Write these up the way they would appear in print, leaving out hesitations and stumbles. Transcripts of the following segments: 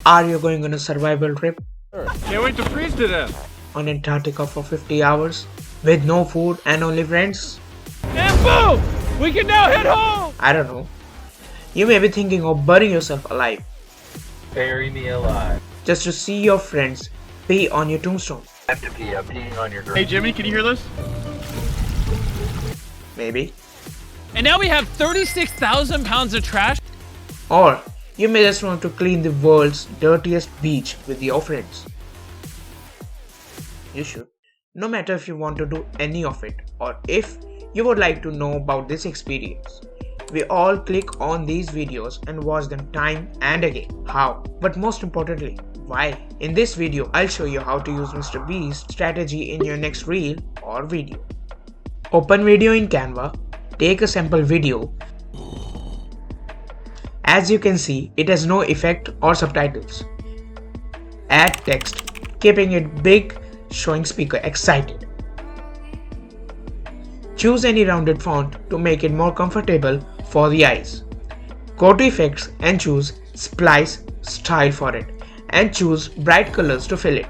Are you going on a survival trip Can't wait to freeze to death. on Antarctica for 50 hours with no food and only friends? And boom! We can now head home! I don't know. You may be thinking of burning yourself alive Bury me alive. just to see your friends pee on your tombstone. I have to pee. I'm peeing on your Hey grave. Jimmy, can you hear this? Maybe. And now we have 36,000 pounds of trash. Or you may just want to clean the world's dirtiest beach with your friends. You should. No matter if you want to do any of it or if you would like to know about this experience. We all click on these videos and watch them time and again. How? But most importantly, why? In this video, I'll show you how to use Mr.Beast strategy in your next reel or video. Open video in Canva, take a sample video. As you can see, it has no effect or subtitles. Add text, keeping it big, showing speaker excited. Choose any rounded font to make it more comfortable for the eyes. Go to effects and choose splice style for it and choose bright colors to fill it.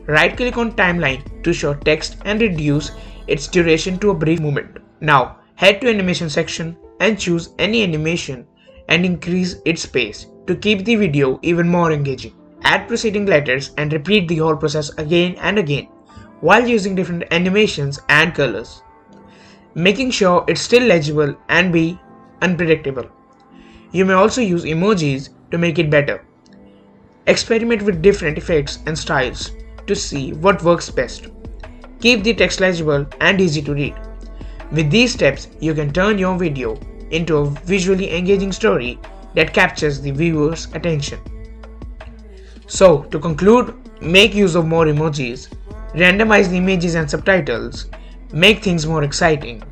Right click on timeline to show text and reduce its duration to a brief moment. Now head to animation section and choose any animation and increase its pace to keep the video even more engaging. Add preceding letters and repeat the whole process again and again while using different animations and colors, making sure it's still legible and be unpredictable. You may also use emojis to make it better. Experiment with different effects and styles to see what works best. Keep the text legible and easy to read. With these steps, you can turn your video into a visually engaging story that captures the viewer's attention. So, to conclude, make use of more emojis, randomize the images and subtitles, make things more exciting,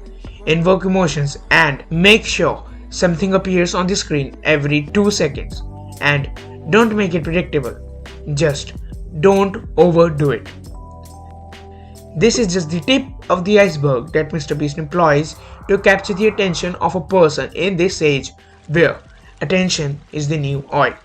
invoke emotions, and make sure something appears on the screen every 2 seconds. And don't make it predictable, just don't overdo it. This is just the tip of the iceberg that Mr.Beast employs to capture the attention of a person in this age where attention is the new oil.